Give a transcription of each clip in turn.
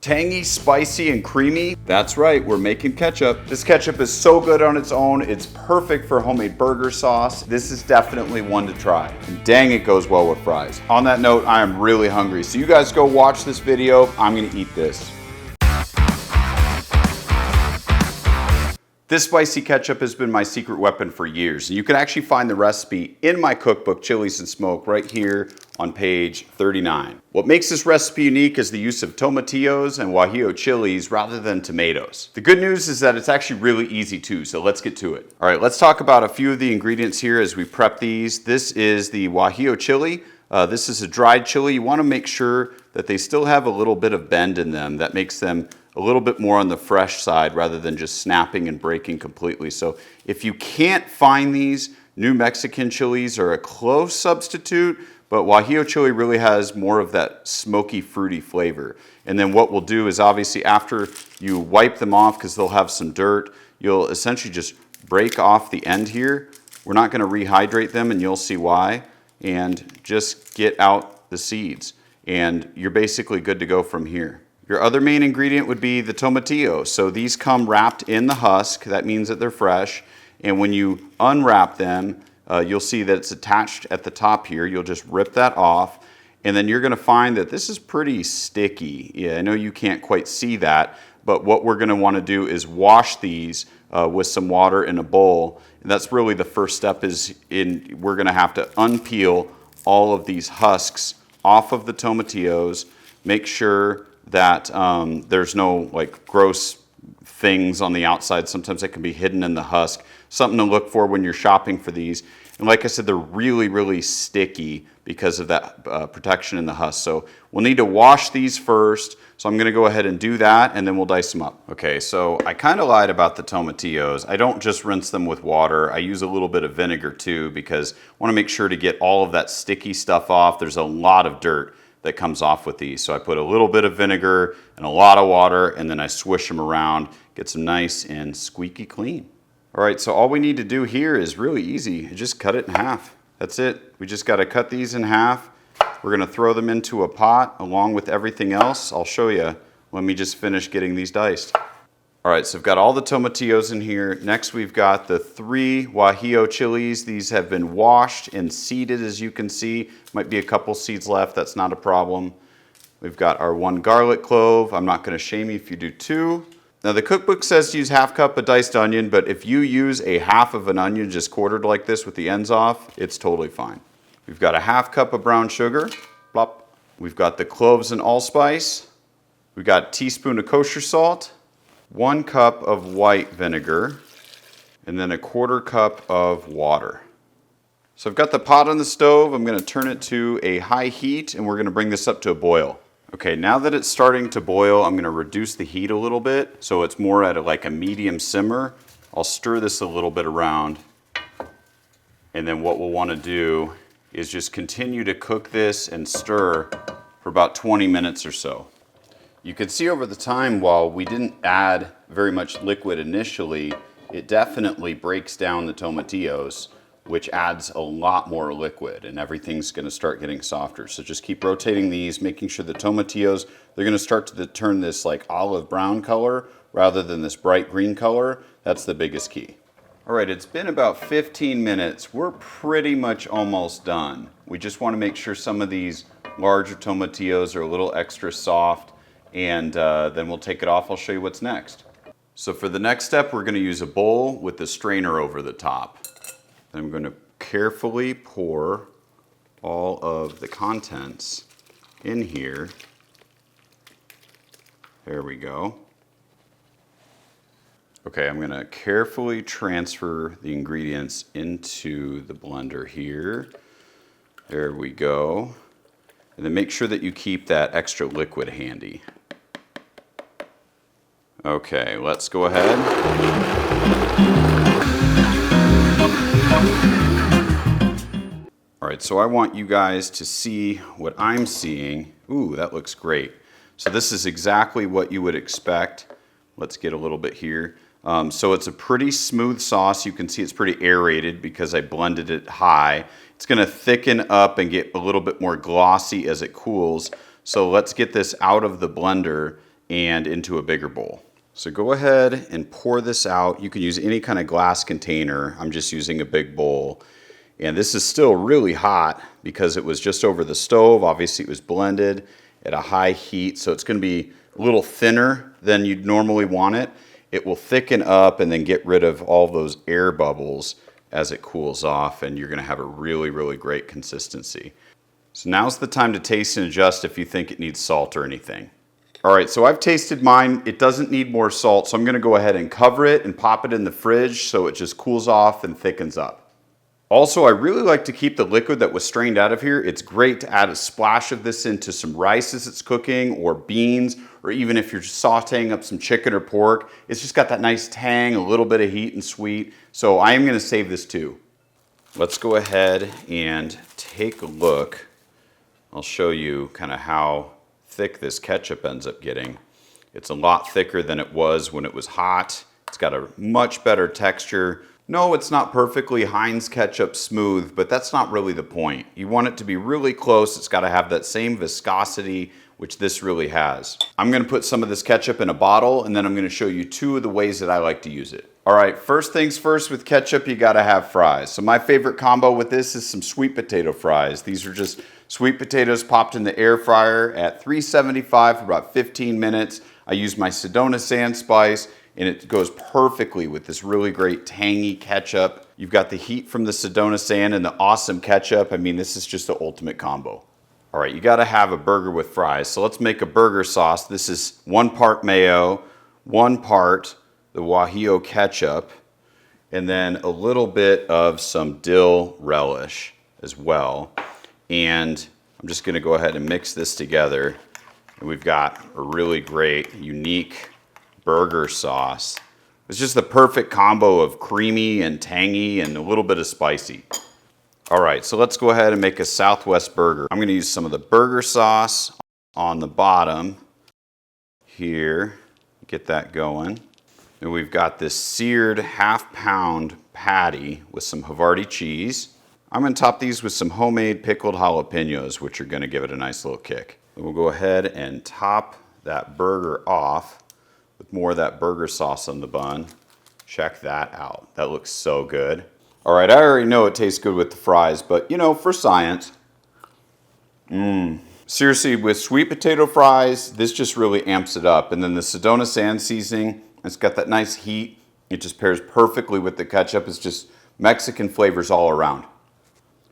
Tangy, spicy, and creamy. That's right, we're making ketchup. This ketchup is so good on its own. It's perfect for homemade burger sauce. This is definitely one to try. And dang, it goes well with fries. On that note, I am really hungry. So you guys go watch this video. I'm gonna eat this. This spicy ketchup has been my secret weapon for years. And you can actually find the recipe in my cookbook, Chilies and Smoke, right here on page 39. What makes this recipe unique is the use of tomatillos and Guajillo Chiles rather than tomatoes. The good news is that it's actually really easy too, so let's get to it. All right, let's talk about a few of the ingredients here as we prep these. This is the Guajillo chili. This is a dried chili. You want to make sure that they still have a little bit of bend in them. That makes them a little bit more on the fresh side rather than just snapping and breaking completely. So if you can't find these, New Mexican chilies are a close substitute, but Guajillo chili really has more of that smoky, fruity flavor. And then what we'll do is obviously after you wipe them off, because they'll have some dirt, you'll essentially just break off the end here. We're not gonna rehydrate them, and you'll see why. And just get out the seeds. And you're basically good to go from here. Your other main ingredient would be the tomatillo. So these come wrapped in the husk. That means that they're fresh. And when you unwrap them, you'll see that it's attached at the top here. You'll just rip that off. And then you're gonna find that this is pretty sticky. Yeah, I know you can't quite see that, but what we're gonna wanna do is wash these with some water in a bowl. And that's really the first step we're gonna have to unpeel all of these husks off of the tomatillos. Make sure that there's no like gross things on the outside. Sometimes they can be hidden in the husk. Something to look for when you're shopping for these. And like I said, they're really, really sticky because of that protection in the husk. So we'll need to wash these first. So I'm gonna go ahead and do that, and then we'll dice them up. Okay, so I kind of lied about the tomatillos. I don't just rinse them with water. I use a little bit of vinegar too, because I wanna make sure to get all of that sticky stuff off. There's a lot of dirt that comes off with these. So I put a little bit of vinegar and a lot of water, and then I swish them around, get some nice and squeaky clean. All right, so all we need to do here is really easy. Just cut it in half. That's it. We just gotta cut these in half. We're gonna throw them into a pot along with everything else. I'll show you. Let me just finish getting these diced. All right, so I've got all the tomatillos in here. Next, we've got the 3 Guajillo chilies. These have been washed and seeded, as you can see. Might be a couple seeds left, that's not a problem. We've got our 1 garlic clove. I'm not gonna shame you if you do 2. Now the cookbook says to use 1/2 cup of diced onion, but if you use a 1/2 of an onion just quartered like this with the ends off, it's totally fine. We've got a 1/2 cup of brown sugar, plop. We've got the cloves and allspice. We've got a teaspoon of kosher salt, 1 cup of white vinegar, and then a 1/4 cup of water. So I've got the pot on the stove. I'm gonna turn it to a high heat, and we're gonna bring this up to a boil. Okay, now that it's starting to boil, I'm gonna reduce the heat a little bit, so it's more at like a medium simmer. I'll stir this a little bit around, and then what we'll wanna do is just continue to cook this and stir for about 20 minutes or so. You can see over the time, while we didn't add very much liquid initially, it definitely breaks down the tomatillos, which adds a lot more liquid, and everything's gonna start getting softer. So just keep rotating these, making sure the tomatillos, they're gonna start to turn this like olive brown color rather than this bright green color. That's the biggest key. All right, it's been about 15 minutes. We're pretty much almost done. We just wanna make sure some of these larger tomatillos are a little extra soft, and then we'll take it off. I'll show you what's next. So for the next step, we're gonna use a bowl with the strainer over the top. I'm going to carefully pour all of the contents in here. There we go. Okay, I'm going to carefully transfer the ingredients into the blender here. There we go. And then make sure that you keep that extra liquid handy. Okay, let's go ahead. All right, so I want you guys to see what I'm seeing. Ooh, that looks great. So this is exactly what you would expect. Let's get a little bit here. So it's a pretty smooth sauce. You can see it's pretty aerated because I blended it high. It's gonna thicken up and get a little bit more glossy as it cools. So let's get this out of the blender and into a bigger bowl. So go ahead and pour this out. You can use any kind of glass container. I'm just using a big bowl. And this is still really hot because it was just over the stove. Obviously it was blended at a high heat, so it's going to be a little thinner than you'd normally want it. It will thicken up and then get rid of all those air bubbles as it cools off, and you're going to have a really, really great consistency. So now's the time to taste and adjust if you think it needs salt or anything. All right, so I've tasted mine. It doesn't need more salt, so I'm going to go ahead and cover it and pop it in the fridge so it just cools off and thickens up. Also, I really like to keep the liquid that was strained out of here. It's great to add a splash of this into some rice as it's cooking, or beans, or even if you're sauteing up some chicken or pork. It's just got that nice tang, a little bit of heat and sweet. So I am going to save this too. Let's go ahead and take a look. I'll show you kind of how thick this ketchup ends up getting. It's a lot thicker than it was when it was hot. It's got a much better texture. No, it's not perfectly Heinz ketchup smooth, but that's not really the point. You want it to be really close. It's got to have that same viscosity, which this really has. I'm going to put some of this ketchup in a bottle, and then I'm going to show you two of the ways that I like to use it. All right, first things first, with ketchup, you got to have fries. So my favorite combo with this is some sweet potato fries. These are just sweet potatoes popped in the air fryer at 375 for about 15 minutes. I use my Sedona sand spice, and it goes perfectly with this really great tangy ketchup. You've got the heat from the Sedona sand and the awesome ketchup. I mean, this is just the ultimate combo. All right, you gotta have a burger with fries. So let's make a burger sauce. This is 1 part mayo, 1 part the Guajillo ketchup, and then a little bit of some dill relish as well. And I'm just gonna go ahead and mix this together. And we've got a really great, unique burger sauce. It's just the perfect combo of creamy and tangy and a little bit of spicy. All right, so let's go ahead and make a Southwest burger. I'm gonna use some of the burger sauce on the bottom here, get that going. And we've got this seared half-pound patty with some Havarti cheese. I'm gonna top these with some homemade pickled jalapenos, which are gonna give it a nice little kick. And we'll go ahead and top that burger off with more of that burger sauce on the bun. Check that out. That looks so good. All right, I already know it tastes good with the fries, but you know, for science. Seriously, with sweet potato fries, this just really amps it up. And then the Sedona sand seasoning, it's got that nice heat. It just pairs perfectly with the ketchup. It's just Mexican flavors all around.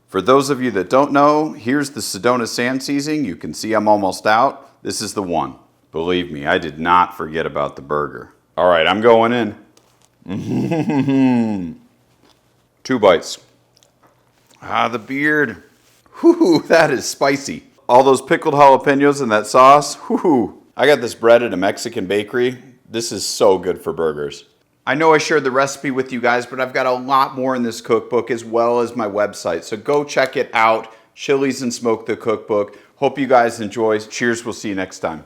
For those of you that don't know, here's the Sedona sand seasoning. You can see I'm almost out. This is the one. Believe me, I did not forget about the burger. All right, I'm going in. 2 bites. Ah, the beard. Whoo, that is spicy. All those pickled jalapenos and that sauce. Whoo. I got this bread at a Mexican bakery. This is so good for burgers. I know I shared the recipe with you guys, but I've got a lot more in this cookbook as well as my website. So go check it out. Chilies and Smoke the Cookbook. Hope you guys enjoy. Cheers. We'll see you next time.